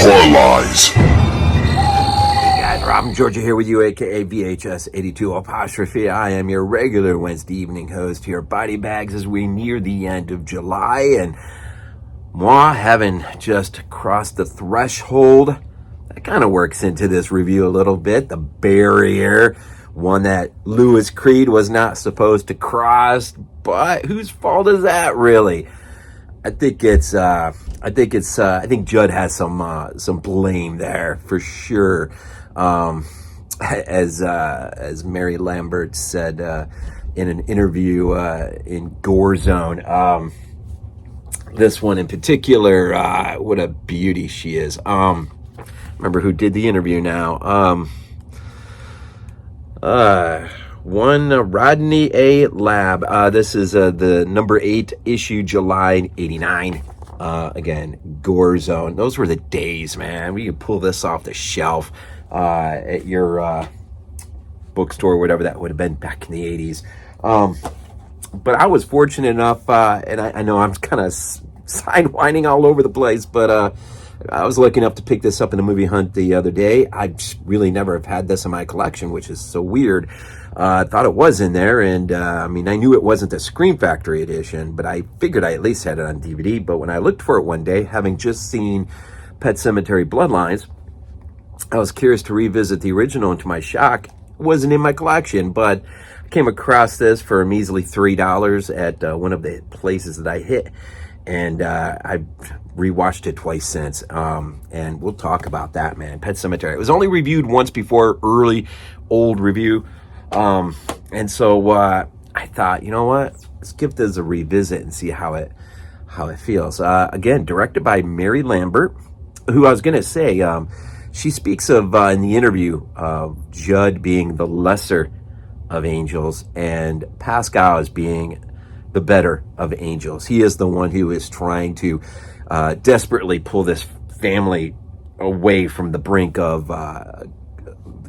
Horror Lies. Hey guys, Rob Georgia here with you, aka VHS82 apostrophe. I am your regular Wednesday evening host here, Body Bags, as we near the end of July, and moi having just crossed the threshold. That kind of works into this review a little bit. The barrier, one that Louis Creed was not supposed to cross, but whose fault is that really? I think Judd has some blame there for sure. As Mary Lambert said in an interview in Gore Zone, this one in particular, what a beauty she is. Remember who did the interview now? One Rodney A. Lab. This is the number 8 issue, July '89. Again, Gore Zone. Those were the days, man. We could pull this off the shelf at your bookstore, whatever that would have been back in the 80s. But I was fortunate enough, and I know I'm kind of sidewinding all over the place, but I was lucky enough to pick this up in a movie hunt the other day. I really never have had this in my collection, which is so weird. I thought it was in there, and I knew it wasn't the Scream Factory edition, but I figured I at least had it on DVD. But when I looked for it one day, having just seen Pet Semetary Bloodlines, I was curious to revisit the original, and to my shock, it wasn't in my collection, but I came across this for a measly $3 at one of the places that I hit, and I rewatched it twice since, and we'll talk about that, man. Pet Semetary. It was only reviewed once before, early, old review, and so I thought, you know what? Let's give this a revisit and see how it feels. Again, directed by Mary Lambert, who I was going to say, she speaks of, in the interview, Judd being the lesser of angels and Pascal as being the better of angels. He is the one who is trying to desperately pull this family away from the brink of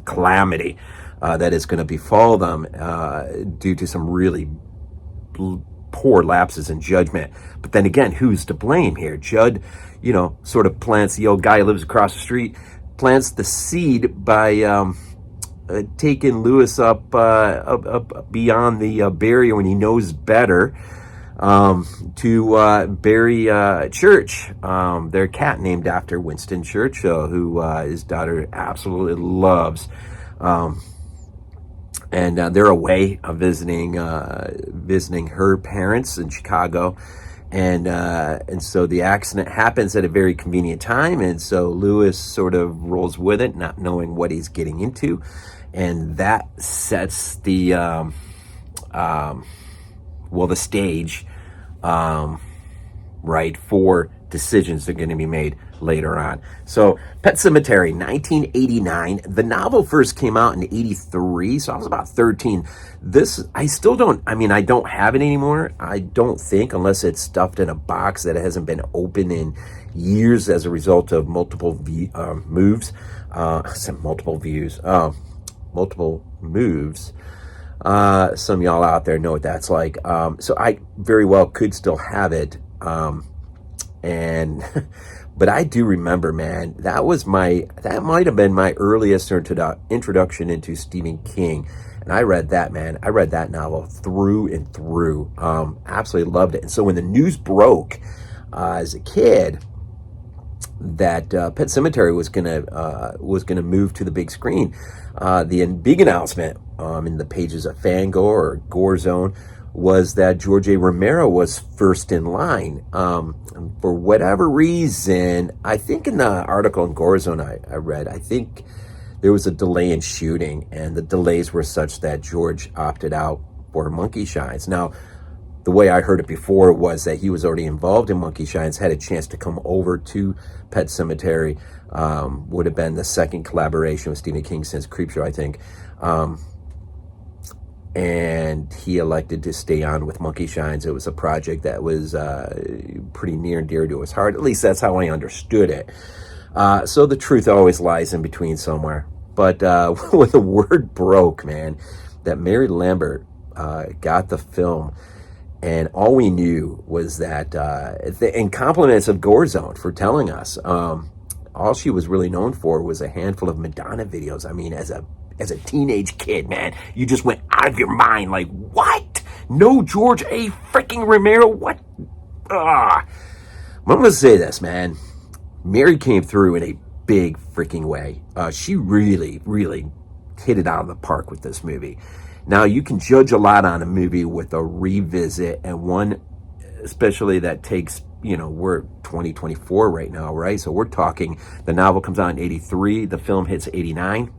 calamity that is going to befall them due to some really poor lapses in judgment. But then again, who's to blame here? Judd, sort of plants, the old guy who lives across the street, plants the seed by taking Louis up beyond the barrier when he knows better, to bury Church, their cat named after Winston Churchill, who his daughter absolutely loves. And they're away visiting her parents in Chicago, and so the accident happens at a very convenient time, and so Louis sort of rolls with it, not knowing what he's getting into, and that sets the the stage right for decisions that are going to be made later on. So Pet Semetary, 1989. The novel first came out in 83, so I was about 13. This, I still don't, I don't have it anymore. I don't think, unless it's stuffed in a box that hasn't been opened in years as a result of multiple moves. Multiple moves. Some of y'all out there know what that's like. So I very well could still have it. But I do remember, man, that might have been my earliest introduction into Stephen King. And I read that, man. I read that novel through and through. Absolutely loved it. And so when the news broke as a kid that Pet Semetary was gonna move to the big screen, the big announcement in the pages of Fangor or Gore Zone was that George A. Romero was first in line. For whatever reason, I think in the article in Gore Zone I read, I think there was a delay in shooting, and the delays were such that George opted out for Monkey Shines. Now, the way I heard it before was that he was already involved in Monkey Shines, had a chance to come over to Pet Semetary, would have been the second collaboration with Stephen King since Creepshow, I think. And he elected to stay on with Monkey Shines. It was a project that was pretty near and dear to his heart. At least that's how I understood it. So the truth always lies in between somewhere. But when the word broke, man, that Mary Lambert got the film, and all we knew was that, and compliments of Gore Zone for telling us, all she was really known for was a handful of Madonna videos. I mean, as a teenage kid, man, you just went out of your mind. Like, what? No George A. freaking Romero? What? I'm gonna say this, man. Mary came through in a big freaking way. She really, really hit it out of the park with this movie. Now, you can judge a lot on a movie with a revisit, and one especially that takes, we're 2024 right now, right? So we're talking, the novel comes out in 83, the film hits 89.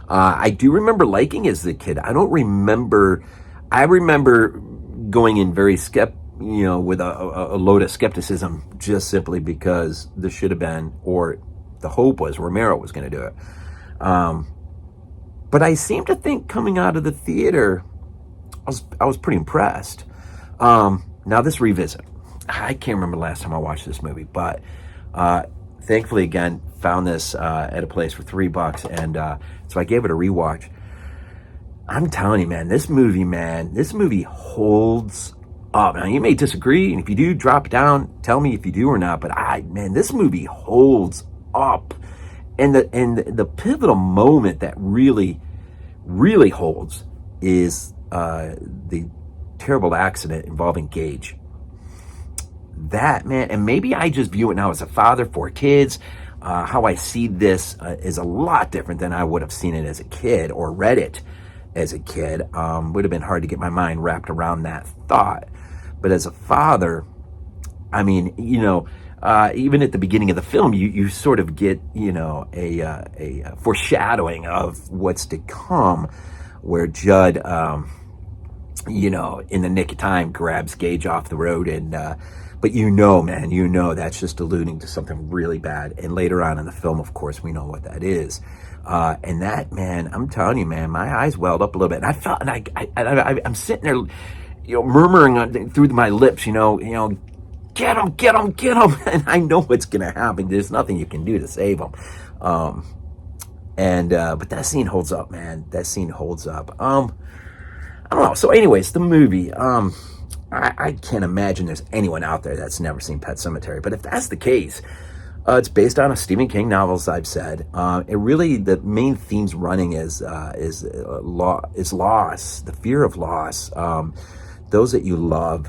I do remember liking it as a kid. I remember going in very with a load of skepticism, just simply because this should have been, or the hope was, Romero was going to do it. But I seem to think coming out of the theater, I was pretty impressed. Now this revisit, I can't remember the last time I watched this movie, but thankfully, again, found this at a place for $3, and so I gave it a rewatch. I'm telling you, man, this movie holds up. Now, you may disagree, and if you do, drop it down, tell me if you do or not, but this movie holds up. And the pivotal moment that really, really holds is the terrible accident involving Gage. That, man, and maybe I just view it now as a father, 4 kids. How I see this is a lot different than I would have seen it as a kid or read it as a kid. Would have been hard to get my mind wrapped around that thought. But as a father, I mean, even at the beginning of the film, you sort of get, a foreshadowing of what's to come, where Judd, in the nick of time, grabs Gage off the road, and but that's just alluding to something really bad. And later on in the film, of course, we know what that is. And that, man, I'm telling you, man, my eyes welled up a little bit, and I felt, and I'm sitting there, murmuring through my lips, get him, and I know what's gonna happen. There's nothing you can do to save him. But that scene holds up, man. That scene holds up. I don't know. So anyways, the movie, I can't imagine there's anyone out there that's never seen Pet Sematary. But if that's the case, it's based on a Stephen King novel, as I've said. It really, the main themes running is loss, the fear of loss, those that you love.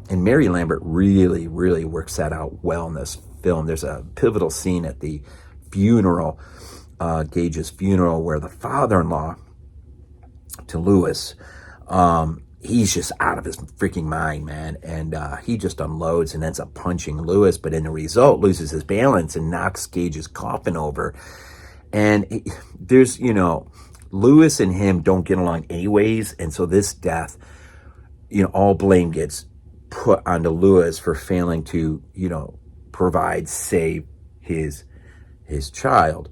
And Mary Lambert really, really works that out well in this film. There's a pivotal scene at the funeral, Gage's funeral, where the father-in-law to Lewis, he's just out of his freaking mind, man. And he just unloads and ends up punching Lewis, but in the result loses his balance and knocks Gage's coffin over. And there's, Lewis and him don't get along anyways. And so this death, all blame gets put onto Lewis for failing to, save his child.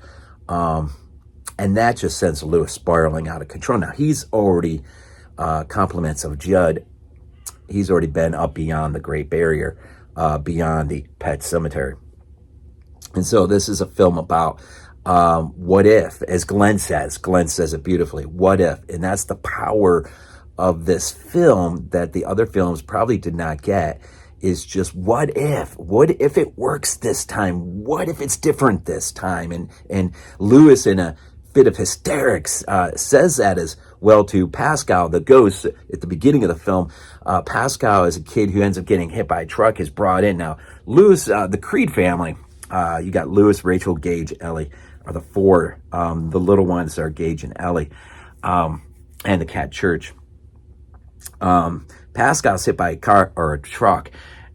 And that just sends Lewis spiraling out of control. Now, he's already, compliments of Judd, he's already been up beyond the Great Barrier, beyond the Pet Sematary. And so this is a film about what if, as Glenn says it beautifully, what if? And that's the power of this film that the other films probably did not get, is just what if it works this time? What if it's different this time? And Lewis, in a fit of hysterics, says that as well to Pascal, the ghost, at the beginning of the film. Pascal is a kid who ends up getting hit by a truck, is brought in. Now, Lewis, the Creed family, you got Lewis, Rachel, Gage, Ellie, are the 4. The little ones are Gage and Ellie, and the cat Church. Pascal's hit by a car or a truck,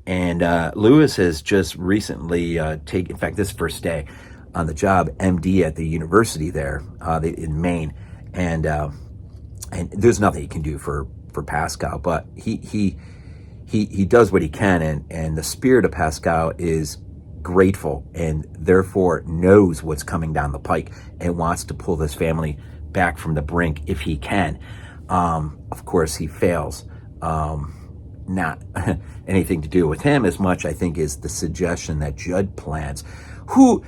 and Lewis has just recently in fact, this first day on the job, MD at the university there in Maine, and there's nothing he can do for Pascal, but he does what he can, and the spirit of Pascal is grateful and therefore knows what's coming down the pike and wants to pull this family back from the brink if he can. Of course, he fails. Not anything to do with him as much, I think, is the suggestion that Judd plants, who,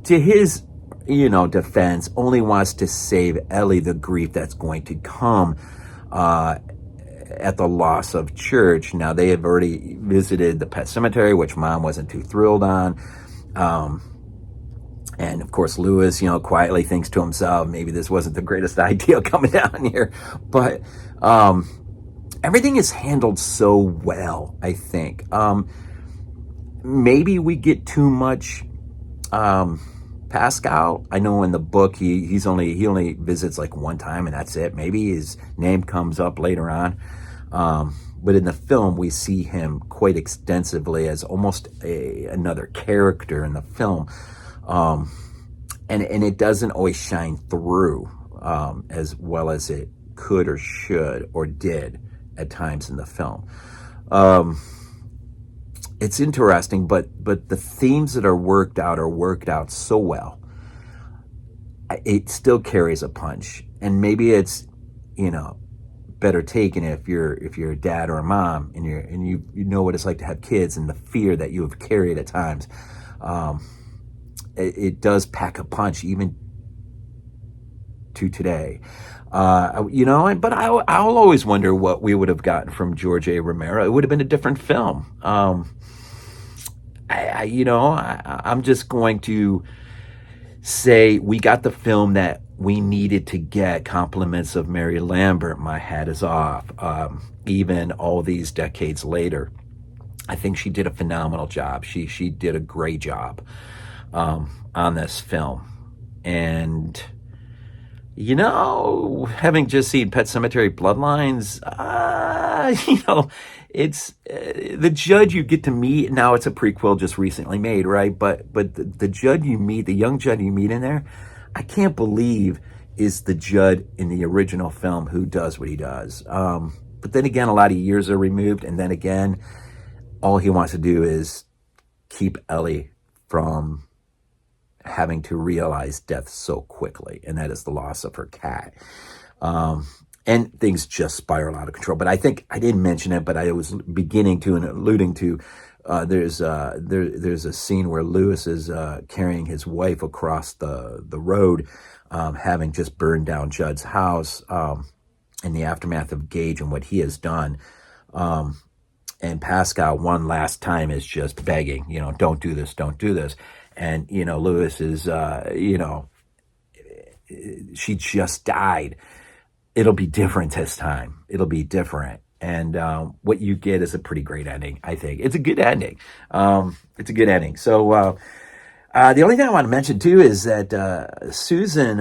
to his, defense, only wants to save Ellie the grief that's going to come at the loss of Church. Now, they have already visited the Pet Sematary, which Mom wasn't too thrilled on. And of course, Lewis, quietly thinks to himself, maybe this wasn't the greatest idea coming down here. But everything is handled so well, I think. Maybe we get too much Pascal. I know in the book he only visits like one time and that's it. Maybe his name comes up later on. But in the film, we see him quite extensively as almost another character in the film. And it doesn't always shine through as well as it could or should or did at times in the film. It's interesting, but the themes that are worked out so well. It still carries a punch, and maybe it's better taken if you're a dad or a mom and you know what it's like to have kids and the fear that you have carried at times. It does pack a punch even to today. But I'll always wonder what we would have gotten from George A. Romero. It would have been a different film. I'm just going to say we got the film that we needed to get. Compliments of Mary Lambert. My hat is off. Even all these decades later, I think she did a phenomenal job. She did a great job on this film. And having just seen Pet Semetary Bloodlines, it's the Judd you get to meet. Now it's a prequel just recently made, right? But the Judd you meet, the young Judd you meet in there, I can't believe is the Judd in the original film who does what he does. But then again, a lot of years are removed, and then again, all he wants to do is keep Ellie from having to realize death so quickly, and that is the loss of her cat. And things just spiral out of control. But I think I didn't mention it, but I was beginning to and alluding to. There's a scene where Lewis is carrying his wife across the road, having just burned down Judd's house in the aftermath of Gage and what he has done. And Pascal, one last time, is just begging, don't do this, don't do this. And, Lewis is, she just died. It'll be different this time. It'll be different. And what you get is a pretty great ending, I think. It's a good ending. It's a good ending. So the only thing I want to mention, too, is that Susan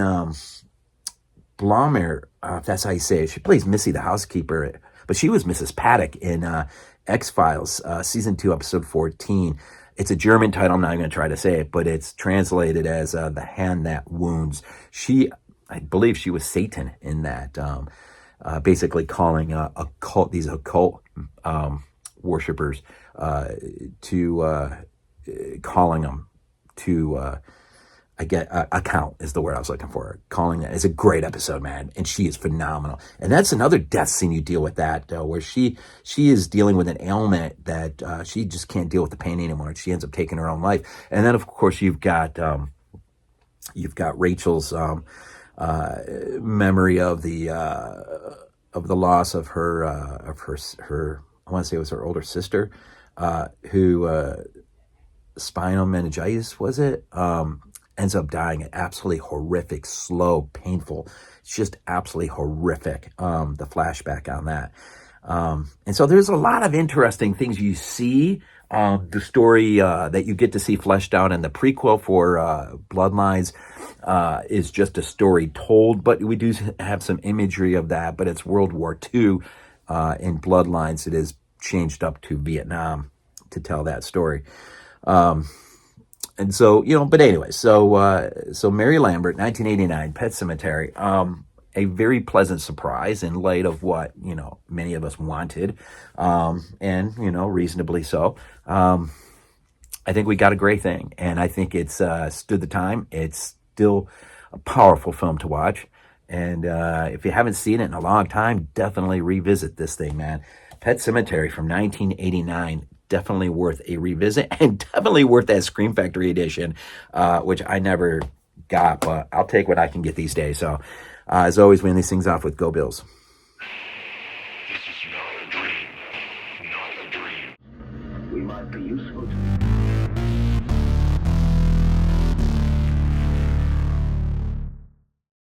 Blommaert, if that's how you say it, she plays Missy the housekeeper, but she was Mrs. Paddock in X-Files, Season 2, Episode 14. It's a German title. I'm not going to try to say it, but it's translated as The Hand That Wounds. I believe she was Satan in that, basically calling these occult worshippers calling them to account is the word I was looking for. Calling that is a great episode, man, and she is phenomenal. And that's another death scene you deal with that, where she is dealing with an ailment that she just can't deal with the pain anymore. She ends up taking her own life. And then of course you've got Rachel's memory of the loss of her I want to say it was her older sister, who spinal meningitis, was it? Ends up dying. Absolutely horrific, slow, painful. It's just absolutely horrific. The flashback on that. And so there's a lot of interesting things you see. The story that you get to see fleshed out in the prequel for Bloodlines is just a story told, but we do have some imagery of that, but it's World War II. In Bloodlines, it is changed up to Vietnam to tell that story. And so, but anyway, so Mary Lambert, 1989, Pet Semetary, a very pleasant surprise in light of what, many of us wanted, and, reasonably so. I think we got a great thing, and I think it's stood the time. It's still a powerful film to watch, and if you haven't seen it in a long time, definitely revisit this thing, man. Pet Semetary from 1989. Definitely worth a revisit, and definitely worth that Scream Factory edition, which I never got, but I'll take what I can get these days. So, as always, we end these things off with Go Bills. This is not a dream. Not a dream. We might be useful to you.